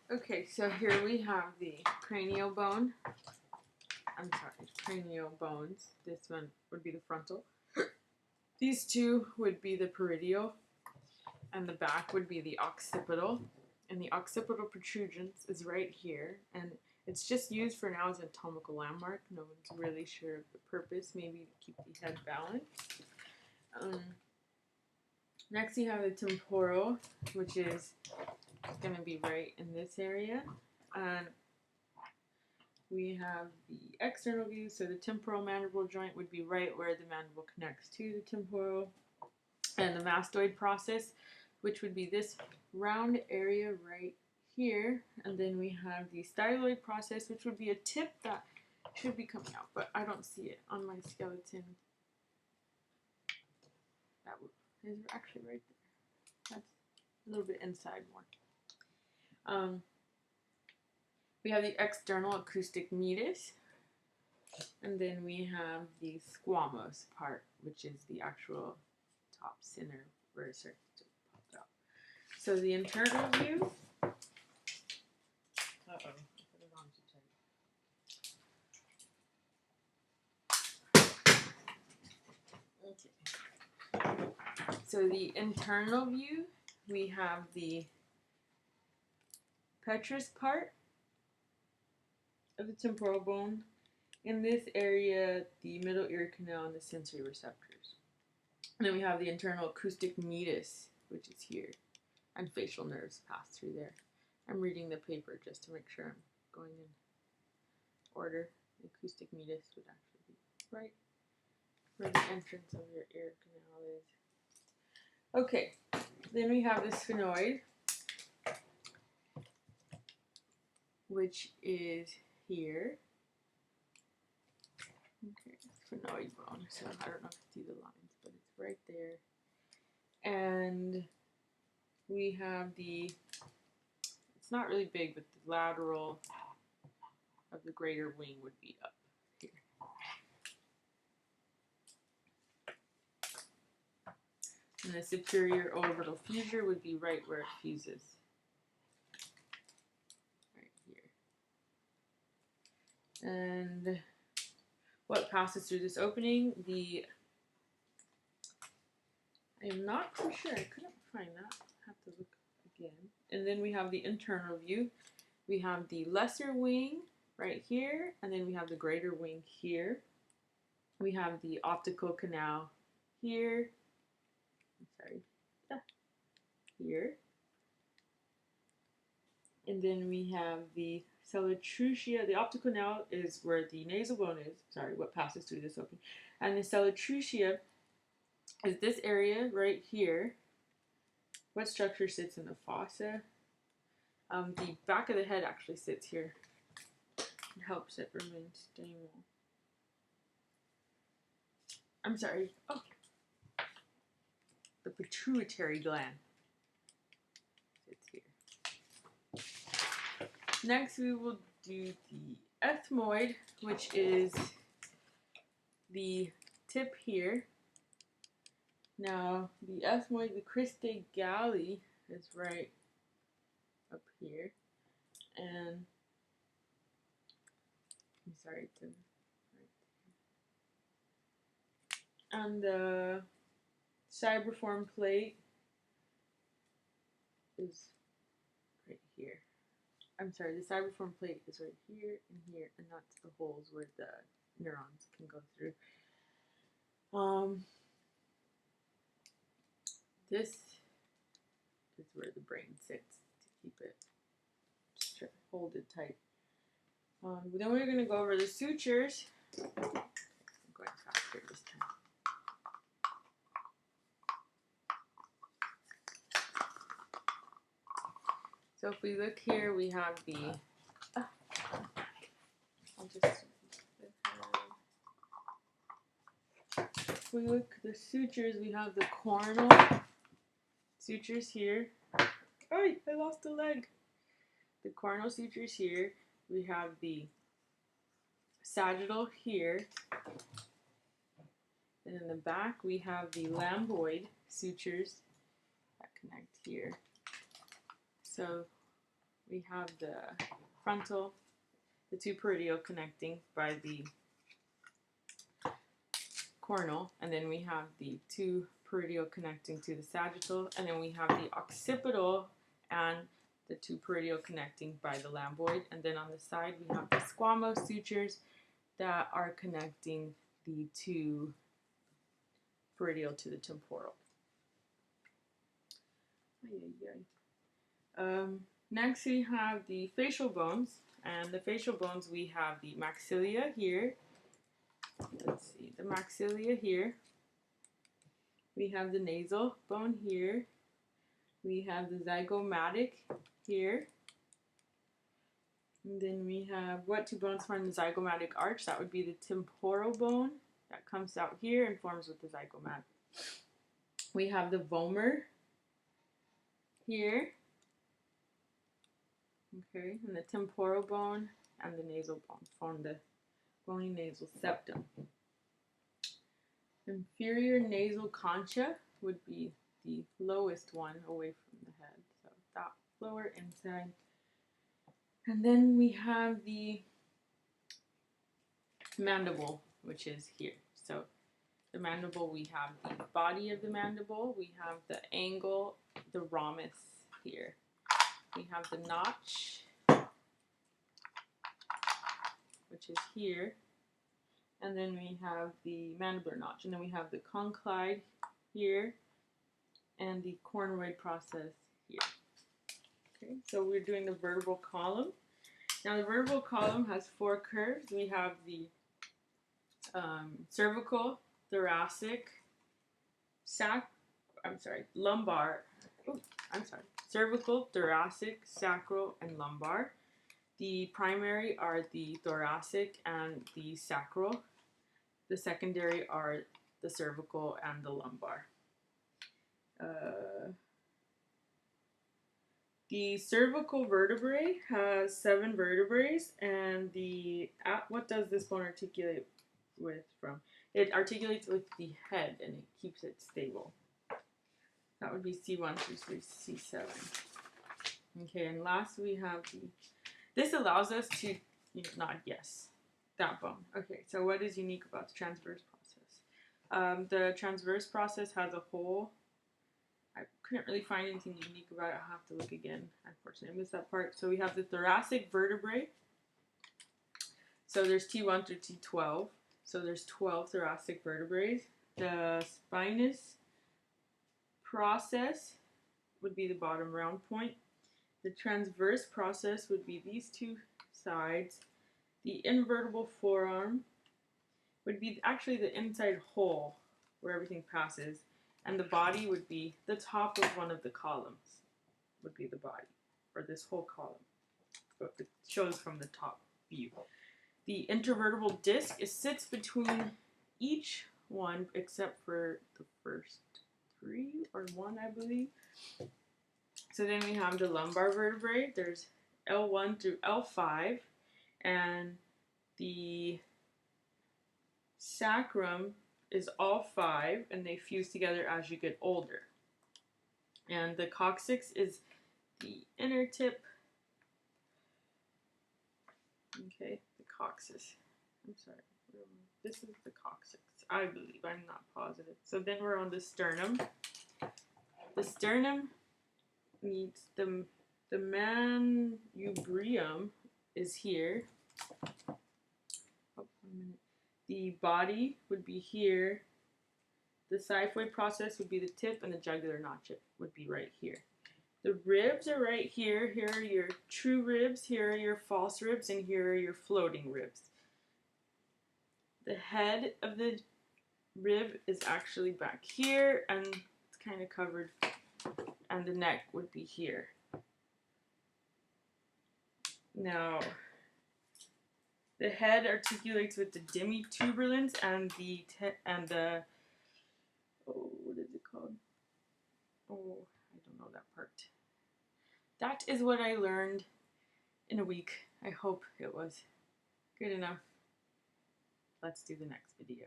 Okay, so here we have the cranial bone. I'm sorry, cranial bones. This one would be the frontal. These two would be the parietal, and the back would be the occipital. And the occipital protrusions is right here, and it's just used for now as an anatomical landmark. No one's really sure of the purpose, maybe to keep the head balanced. Next, you have the temporal, which is going to be right in this area. And we have the external view, so the temporal mandible joint would be right where the mandible connects to the temporal. And the mastoid process, which would be this round area right here. And then we have the styloid process, which would be a tip that should be coming out, but I don't see it on my skeleton. That is actually right there. That's a little bit inside more. We have the external acoustic meatus, and then we have the squamous part, which is the actual top center where it starts to pop out. So the internal view. I put it on too tight. Okay. So the internal view, we have the petrous part of the temporal bone. In this area, the middle ear canal and the sensory receptors. And then we have the internal acoustic meatus, which is here, and facial nerves pass through there. I'm reading the paper just to make sure I'm going in order. The acoustic meatus would actually be right where the entrance of your ear canal is. Okay, then we have the sphenoid, which is here. Okay, sphenoid bone. So I don't know if you see the lines, but it's right there. And we have the, it's not really big, but the lateral of the greater wing would be up here. And the superior orbital fusure would be right where it fuses. Right here. And what passes through this opening? I'm not too sure. I couldn't find that. I have to look again. And then we have the internal view. We have the lesser wing right here, and then we have the greater wing here. We have the optical canal here. Here. And then we have the celotrucia. The optical canal is where the nasal bone is. Sorry, what passes through this opening. And the celotrucia is this area right here. What structure sits in the fossa? The back of the head actually sits here. It helps it remain stable. I'm sorry. Oh. The pituitary gland sits here. Next, we will do the ethmoid, which is the tip here. Now, the ethmoid, the cristae galli, is right up here. And I'm sorry, it's right there. And the cybriform plate is right here. I'm sorry, the cybriform plate is right here and here, and that's the holes where the neurons can go through. This is where the brain sits to keep it, just to hold it tight. Then we're going to go over the sutures. I'm going faster this time. So if we look here, we have the, if we look at the sutures, we have the coronal sutures here. Oh, I lost a leg. The coronal sutures here. We have the sagittal here. And in the back, we have the lambdoid sutures that connect here. So we have the frontal, the two parietal connecting by the coronal, and then we have the two parietal connecting to the sagittal, and then we have the occipital and the two parietal connecting by the lambdoid, and then on the side we have the squamose sutures that are connecting the two parietal to the temporal. Next we have the facial bones, and the facial bones we have the maxillae here. Let's see, the maxillae here. We have the nasal bone here. We have the zygomatic here. And then we have what two bones form the zygomatic arch? That would be the temporal bone that comes out here and forms with the zygomatic. We have the vomer here. Okay, and the temporal bone and the nasal bone form the bony nasal septum. Inferior nasal concha would be the lowest one away from the head, so that lower inside. And then we have the mandible, which is here. So the mandible, we have the body of the mandible, we have the angle, the rhombus here. We have the notch, which is here. And then we have the mandibular notch, and then we have the conchyde here, and the cornoid process here. Okay, so we're doing the vertebral column. Now the vertebral column has four curves. We have the cervical, thoracic, lumbar. Cervical, thoracic, sacral, and lumbar. The primary are the thoracic and the sacral. The secondary are the cervical and the lumbar. The cervical vertebrae has 7 vertebrae, and what does this bone articulate with from? It articulates with the head, and it keeps it stable. That would be C1 through C7. Okay, and last we have this allows us to nod yes, that bone. Okay, so what is unique about the transverse process? The transverse process has a hole. I couldn't really find anything unique about it. I'll have to look again. Unfortunately, I missed that part. So we have the thoracic vertebrae. So there's T1 through T12. So there's 12 thoracic vertebrae. The spinous process would be the bottom round point. The transverse process would be these two sides. The invertebral forearm would be actually the inside hole where everything passes. And the body would be the top of one of the columns, would be the body, or this whole column. So it shows from the top view. The intervertebral disc sits between each one except for the first 3 or 1, I believe. So then we have the lumbar vertebrae. There's L1 through L5, and the sacrum is all 5, and they fuse together as you get older. And the coccyx is the inner tip. Okay, the coccyx. I'm sorry. This is the coccyx, I believe. I'm not positive. So then we're on the sternum. The sternum needs the manubrium is here. Oh, 1 minute. The body would be here. The xiphoid process would be the tip, and the jugular notch would be right here. The ribs are right here. Here are your true ribs, here are your false ribs, and here are your floating ribs. The head of the rib is actually back here, and it's kind of covered, and the neck would be here. Now, the head articulates with the demituberculum and the what is it called? Oh, I don't know that part. That is what I learned in a week. I hope it was good enough. Let's do the next video.